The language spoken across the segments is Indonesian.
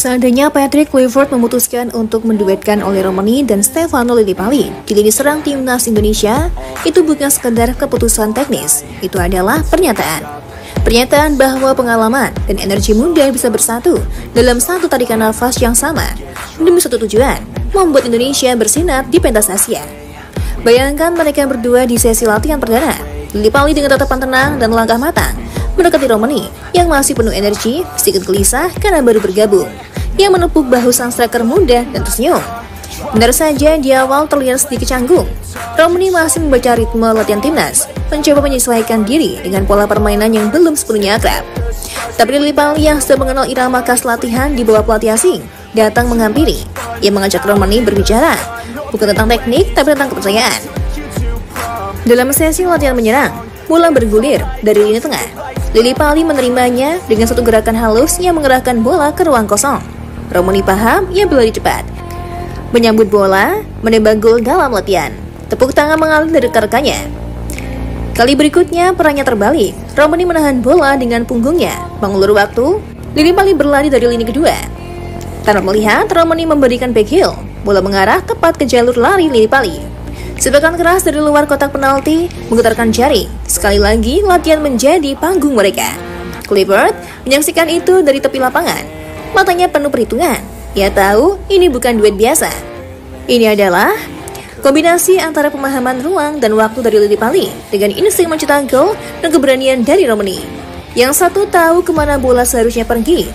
Seandainya Patrick Kluivert memutuskan untuk menduetkan Oleh Romani dan Stefano Lillipali di lini serang timnas Indonesia, itu bukan sekedar keputusan teknis, itu adalah pernyataan. Pernyataan bahwa pengalaman dan energi muda bisa bersatu dalam satu tarikan nafas yang sama demi satu tujuan, membuat Indonesia bersinar di pentas Asia. Bayangkan mereka berdua di sesi latihan perdana, Lillipali dengan tatapan tenang dan langkah matang mendekati Romani yang masih penuh energi, sedikit gelisah karena baru bergabung, yang menepuk bahu sang striker muda dan tersenyum. Benar saja di awal terlihat sedikit canggung. Romani masih membaca ritme latihan timnas, mencoba menyesuaikan diri dengan pola permainan yang belum sepenuhnya akrab. Tapi Lillipali yang sudah mengenal irama khas latihan di bawah pelatih asing datang menghampiri. Ia mengajak Romani berbicara, bukan tentang teknik tapi tentang kepercayaan. Dalam sesi latihan menyerang, bola bergulir dari lini tengah. Lillipali menerimanya dengan satu gerakan halus yang mengerahkan bola ke ruang kosong. Romani paham ia berlari cepat, menyambut bola, menembak gol dalam latihan. Tepuk tangan mengalir dari rekan-rekannya. Kali berikutnya perannya terbalik. Romani menahan bola dengan punggungnya. Mengulur waktu, Lillipali berlari dari lini kedua. Tanpa melihat, Romani memberikan back heel. Bola mengarah tepat ke jalur lari Lillipali. Sepakan keras dari luar kotak penalti menggetarkan jari. Sekali lagi latihan menjadi panggung mereka. Kluivert menyaksikan itu dari tepi lapangan. Matanya penuh perhitungan. Ia tahu ini bukan duet biasa. Ini adalah kombinasi antara pemahaman ruang dan waktu dari Lillipali dengan insting mencetak gol dan keberanian dari Romani. Yang satu tahu kemana bola seharusnya pergi,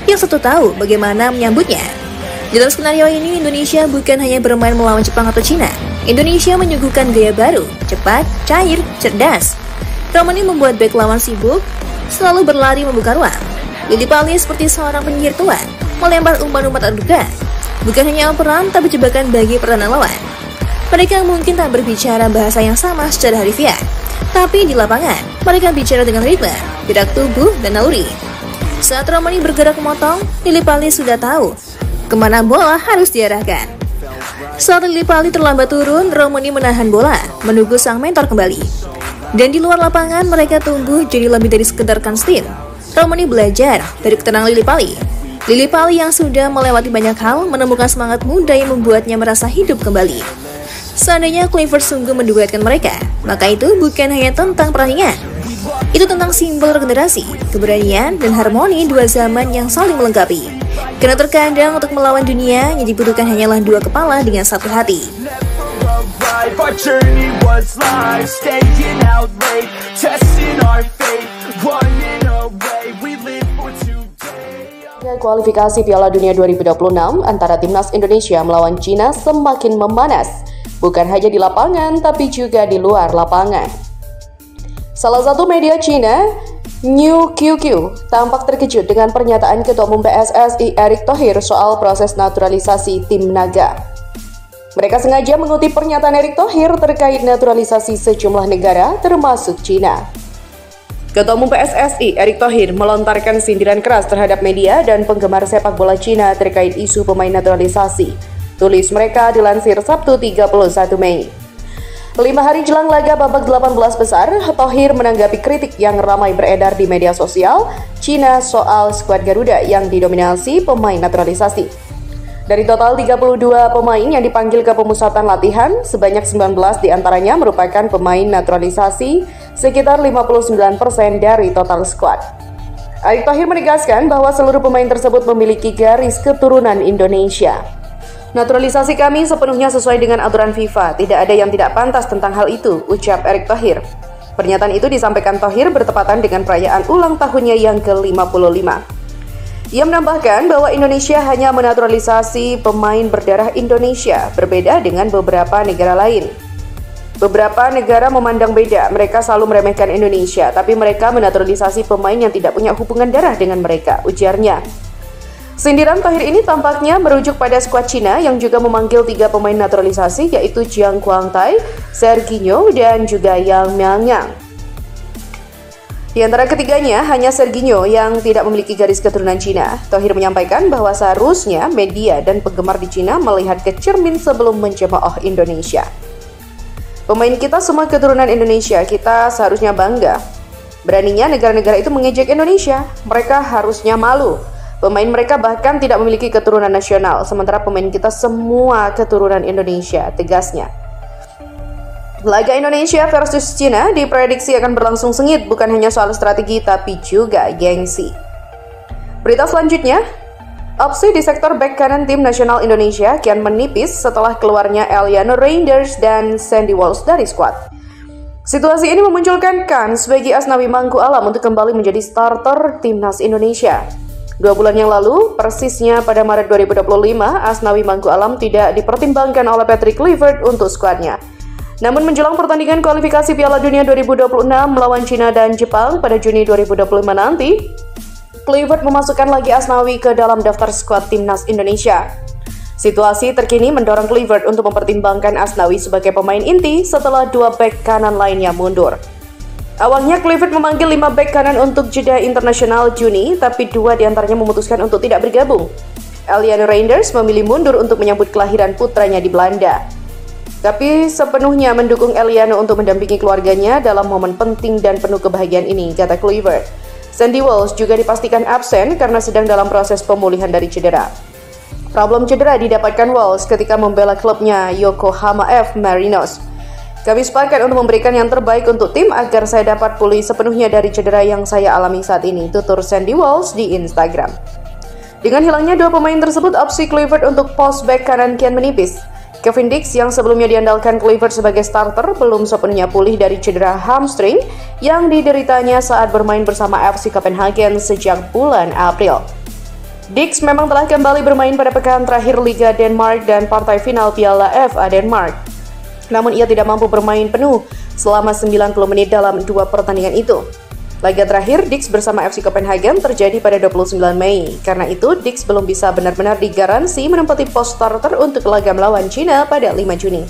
yang satu tahu bagaimana menyambutnya. Dalam skenario ini, Indonesia bukan hanya bermain melawan Jepang atau Cina. Indonesia menyuguhkan gaya baru, cepat, cair, cerdas. Romani membuat bek lawan sibuk, selalu berlari membuka ruang. Lillipali seperti seorang penyihir tua, melempar umpan-umpan terduga. Bukan hanya operan, tapi jebakan bagi pertahanan lawan. Mereka mungkin tak berbicara bahasa yang sama secara harfiah, tapi di lapangan, mereka bicara dengan ritme, gerak tubuh, dan naluri. Saat Romani bergerak memotong, Lillipali sudah tahu kemana bola harus diarahkan. Saat Lillipali terlambat turun, Romani menahan bola, menunggu sang mentor kembali. Dan di luar lapangan, mereka tumbuh jadi lebih dari sekedar konstin. Romani belajar dari ketenangan Lillipali. Lillipali yang sudah melewati banyak hal, menemukan semangat muda yang membuatnya merasa hidup kembali. Seandainya Kluivert sungguh menduetkan mereka, maka itu bukan hanya tentang pertandingan. Itu tentang simbol regenerasi, keberanian, dan harmoni dua zaman yang saling melengkapi. Karena terkadang untuk melawan dunia yang dibutuhkan hanyalah dua kepala dengan satu hati. Kualifikasi Piala Dunia 2026 antara Timnas Indonesia melawan Cina semakin memanas, bukan hanya di lapangan tapi juga di luar lapangan. Salah satu media Cina, New QQ, tampak terkejut dengan pernyataan Ketua Umum PSSI Erick Thohir soal proses naturalisasi tim naga. Mereka sengaja mengutip pernyataan Erick Thohir terkait naturalisasi sejumlah negara termasuk Cina. Ketua Umum PSSI Erick Thohir melontarkan sindiran keras terhadap media dan penggemar sepak bola Cina terkait isu pemain naturalisasi. Tulis mereka dilansir Sabtu 31 Mei. 5 hari jelang laga babak 18 besar, Thohir menanggapi kritik yang ramai beredar di media sosial Cina soal skuad Garuda yang didominasi pemain naturalisasi. Dari total 32 pemain yang dipanggil ke pemusatan latihan, sebanyak 19 diantaranya merupakan pemain naturalisasi, sekitar 59% dari total skuad. Erick Thohir menegaskan bahwa seluruh pemain tersebut memiliki garis keturunan Indonesia. Naturalisasi kami sepenuhnya sesuai dengan aturan FIFA, tidak ada yang tidak pantas tentang hal itu, ucap Erick Thohir. Pernyataan itu disampaikan Thohir bertepatan dengan perayaan ulang tahunnya yang ke-55. Ia menambahkan bahwa Indonesia hanya menaturalisasi pemain berdarah Indonesia, berbeda dengan beberapa negara lain. Beberapa negara memandang beda, mereka selalu meremehkan Indonesia, tapi mereka menaturalisasi pemain yang tidak punya hubungan darah dengan mereka, ujarnya. Sindiran Thohir ini tampaknya merujuk pada skuad Cina yang juga memanggil 3 pemain naturalisasi yaitu Jiang Guangtai, Serginho, dan juga Yang Miangyang. Di antara ketiganya, hanya Serginho yang tidak memiliki garis keturunan Cina. Thohir menyampaikan bahwa seharusnya media dan penggemar di Cina melihat ke cermin sebelum mencemooh Indonesia. Pemain kita semua keturunan Indonesia, kita seharusnya bangga. Beraninya negara-negara itu mengejek Indonesia, mereka harusnya malu. Pemain mereka bahkan tidak memiliki keturunan nasional, sementara pemain kita semua keturunan Indonesia, tegasnya. Laga Indonesia versus Cina diprediksi akan berlangsung sengit, bukan hanya soal strategi tapi juga gengsi. Berita selanjutnya, opsi di sektor bek kanan tim nasional Indonesia kian menipis setelah keluarnya Eliano Reinders dan Sandy Walsh dari skuad. Situasi ini memunculkan kans bagi Asnawi Mangku Alam untuk kembali menjadi starter timnas Indonesia. 2 bulan yang lalu, persisnya pada Maret 2025, Asnawi Mangku Alam tidak dipertimbangkan oleh Patrick Kluivert untuk skuadnya. Namun menjelang pertandingan kualifikasi Piala Dunia 2026 melawan Cina dan Jepang pada Juni 2025 nanti, Kluivert memasukkan lagi Asnawi ke dalam daftar skuad timnas Indonesia. Situasi terkini mendorong Kluivert untuk mempertimbangkan Asnawi sebagai pemain inti setelah 2 bek kanan lainnya mundur. Awalnya Kluivert memanggil 5 bek kanan untuk jeda internasional Juni, tapi 2 diantaranya memutuskan untuk tidak bergabung. Eliano Reinders memilih mundur untuk menyambut kelahiran putranya di Belanda. Tapi sepenuhnya mendukung Eliano untuk mendampingi keluarganya dalam momen penting dan penuh kebahagiaan ini, kata Kluivert. Sandy Walsh juga dipastikan absen karena sedang dalam proses pemulihan dari cedera. Problem cedera didapatkan Walsh ketika membela klubnya Yokohama F. Marinos. Kami sepakat untuk memberikan yang terbaik untuk tim agar saya dapat pulih sepenuhnya dari cedera yang saya alami saat ini, tutur Sandy Walsh di Instagram. Dengan hilangnya 2 pemain tersebut, opsi Kluivert untuk pos bek kanan kian menipis. Kevin Dix yang sebelumnya diandalkan Kluivert sebagai starter belum sepenuhnya pulih dari cedera hamstring yang dideritanya saat bermain bersama FC Copenhagen sejak bulan April. Dix memang telah kembali bermain pada pekan terakhir Liga Denmark dan partai final Piala FA Denmark. Namun ia tidak mampu bermain penuh selama 90 menit dalam 2 pertandingan itu. Laga terakhir Dix bersama FC Copenhagen terjadi pada 29 Mei. Karena itu, Dix belum bisa benar-benar digaransi menempati pos starter untuk laga melawan Cina pada 5 Juni.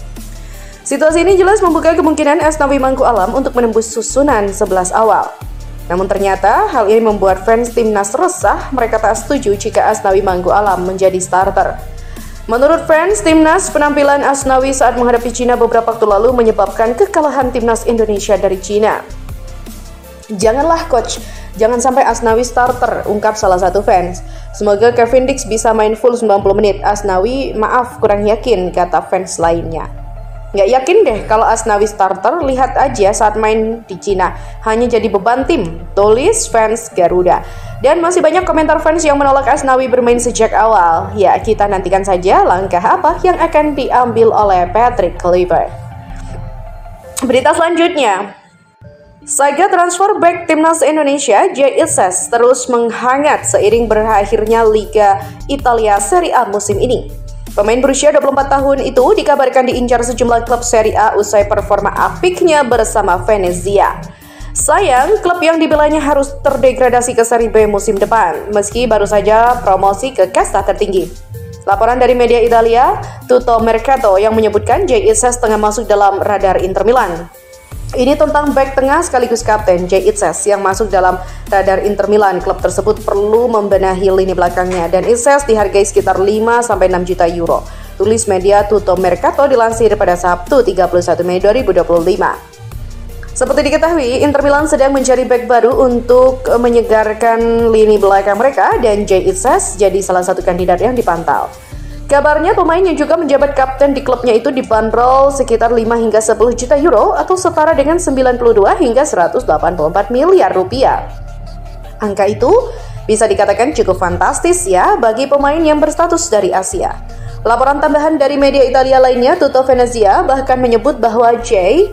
Situasi ini jelas membuka kemungkinan Asnawi Mangku Alam untuk menembus susunan 11 awal. Namun ternyata hal ini membuat fans timnas resah. Mereka tak setuju jika Asnawi Mangku Alam menjadi starter. Menurut fans timnas, penampilan Asnawi saat menghadapi Cina beberapa waktu lalu menyebabkan kekalahan timnas Indonesia dari Cina. Janganlah coach, jangan sampai Asnawi starter, ungkap salah satu fans. Semoga Kevin Dix bisa main full 90 menit. Asnawi, maaf kurang yakin, kata fans lainnya. Nggak yakin deh kalau Asnawi starter, lihat aja saat main di Cina. Hanya jadi beban tim, tulis fans Garuda. Dan masih banyak komentar fans yang menolak Asnawi bermain sejak awal. Ya, kita nantikan saja langkah apa yang akan diambil oleh Patrick Kluivert. Berita selanjutnya. Saga transfer bek timnas Indonesia JICES terus menghangat seiring berakhirnya Liga Italia Serie A musim ini. Pemain berusia 24 tahun itu dikabarkan diincar sejumlah klub Serie A usai performa apiknya bersama Venezia. Sayang, klub yang dibelanya harus terdegradasi ke Serie B musim depan, meski baru saja promosi ke kasta tertinggi. Laporan dari media Italia, Tutto Mercato, yang menyebutkan JICES tengah masuk dalam radar Inter Milan. Ini tentang bek tengah sekaligus kapten JICES yang masuk dalam radar Inter Milan. Klub tersebut perlu membenahi lini belakangnya dan ICES dihargai sekitar 5-6 juta euro. Tulis media Tutto Mercato dilansir pada Sabtu 31 Mei 2025. Seperti diketahui, Inter Milan sedang mencari bek baru untuk menyegarkan lini belakang mereka dan JICES jadi salah satu kandidat yang dipantau. Kabarnya pemain yang juga menjabat kapten di klubnya itu dibanderol sekitar 5 hingga 10 juta euro atau setara dengan 92 hingga 184 miliar rupiah. Angka itu bisa dikatakan cukup fantastis ya bagi pemain yang berstatus dari Asia. Laporan tambahan dari media Italia lainnya, Tutto Venezia, bahkan menyebut bahwa J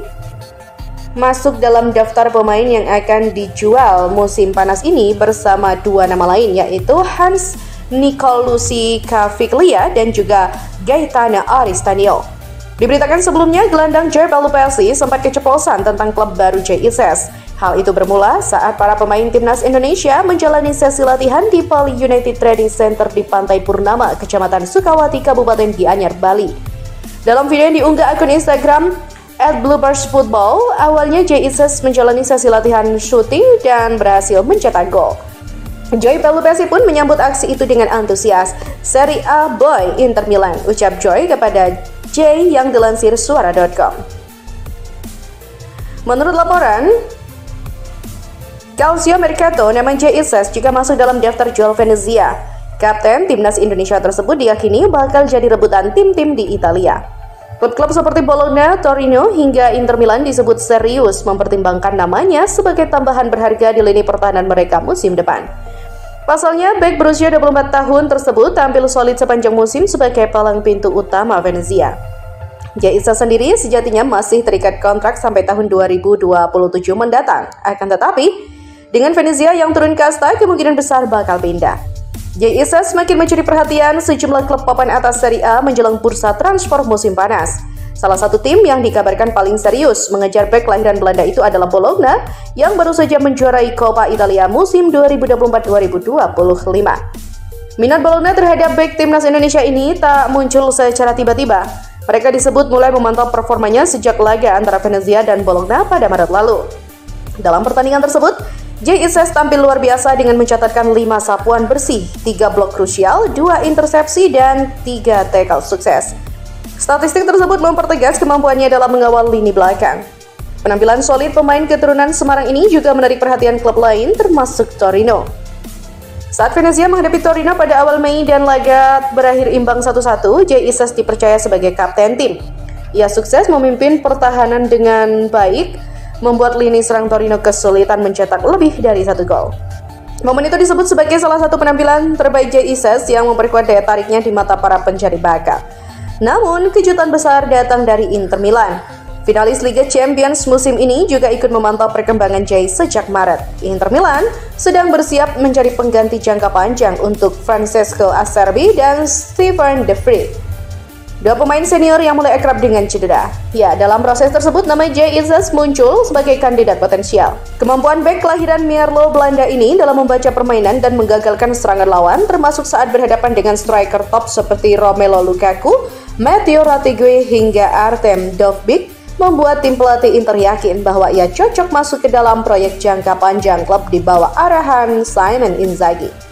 masuk dalam daftar pemain yang akan dijual musim panas ini bersama 2 nama lain, yaitu Hans Nicolucci Caviglia dan juga Gaetano Aristanio. Diberitakan sebelumnya, gelandang Joe Pelupesi sempat keceplosan tentang klub baru JICES. Hal itu bermula saat para pemain timnas Indonesia menjalani sesi latihan di Bali United Training Center di Pantai Purnama, Kecamatan Sukawati, Kabupaten Gianyar, Bali. Dalam video yang diunggah akun Instagram @bluebirsfootball, awalnya JICES menjalani sesi latihan syuting dan berhasil mencetak gol. Joy Pelupesi pun menyambut aksi itu dengan antusias. Serie A boy Inter Milan, ucap Joy kepada J yang dilansir suara.com. Menurut laporan, Calcio Mercato, nama Jay Ises juga masuk dalam daftar jual Venezia. Kapten timnas Indonesia tersebut diyakini bakal jadi rebutan tim-tim di Italia. Klub-klub seperti Bologna, Torino, hingga Inter Milan disebut serius mempertimbangkan namanya sebagai tambahan berharga di lini pertahanan mereka musim depan. Pasalnya, bek berusia 24 tahun tersebut tampil solid sepanjang musim sebagai palang pintu utama Venezia. Jay Ises sendiri sejatinya masih terikat kontrak sampai tahun 2027 mendatang. Akan tetapi, dengan Venezia yang turun kasta, kemungkinan besar bakal pindah. Jay Ises semakin mencuri perhatian sejumlah klub papan atas Serie A menjelang bursa transfer musim panas. Salah satu tim yang dikabarkan paling serius mengejar bek kelahiran Belanda itu adalah Bologna yang baru saja menjuarai Coppa Italia musim 2024-2025. Minat Bologna terhadap bek timnas Indonesia ini tak muncul secara tiba-tiba. Mereka disebut mulai memantau performanya sejak laga antara Venezia dan Bologna pada Maret lalu. Dalam pertandingan tersebut, Jay Ises tampil luar biasa dengan mencatatkan 5 sapuan bersih, 3 blok krusial, 2 intersepsi, dan 3 tackle sukses. Statistik tersebut mempertegas kemampuannya dalam mengawal lini belakang. Penampilan solid pemain keturunan Semarang ini juga menarik perhatian klub lain termasuk Torino. Saat Venezia menghadapi Torino pada awal Mei dan laga berakhir imbang 1-1, Jay Ises dipercaya sebagai kapten tim. Ia sukses memimpin pertahanan dengan baik, membuat lini serang Torino kesulitan mencetak lebih dari 1 gol. Momen itu disebut sebagai salah satu penampilan terbaik Jay Ises yang memperkuat daya tariknya di mata para pencari bakat. Namun, kejutan besar datang dari Inter Milan. Finalis Liga Champions musim ini juga ikut memantau perkembangan Jay sejak Maret. Inter Milan sedang bersiap mencari pengganti jangka panjang untuk Francesco Acerbi dan Stefan De Vrij. Dua pemain senior yang mulai akrab dengan cedera. Ya, dalam proses tersebut nama Jay Ises muncul sebagai kandidat potensial. Kemampuan bek kelahiran Mierlo Belanda ini dalam membaca permainan dan menggagalkan serangan lawan, termasuk saat berhadapan dengan striker top seperti Romelu Lukaku, Matteo Retegui hingga Artem Dovbyk, membuat tim pelatih Inter yakin bahwa ia cocok masuk ke dalam proyek jangka panjang klub di bawah arahan Simone Inzaghi.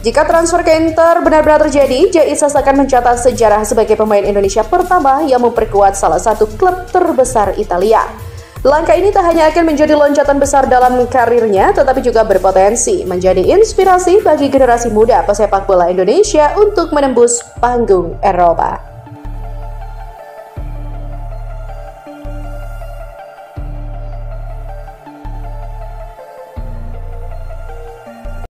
Jika transfer ke Inter benar-benar terjadi, Jay Ises akan mencatat sejarah sebagai pemain Indonesia pertama yang memperkuat salah satu klub terbesar Italia. Langkah ini tak hanya akan menjadi loncatan besar dalam karirnya, tetapi juga berpotensi menjadi inspirasi bagi generasi muda pesepak bola Indonesia untuk menembus panggung Eropa.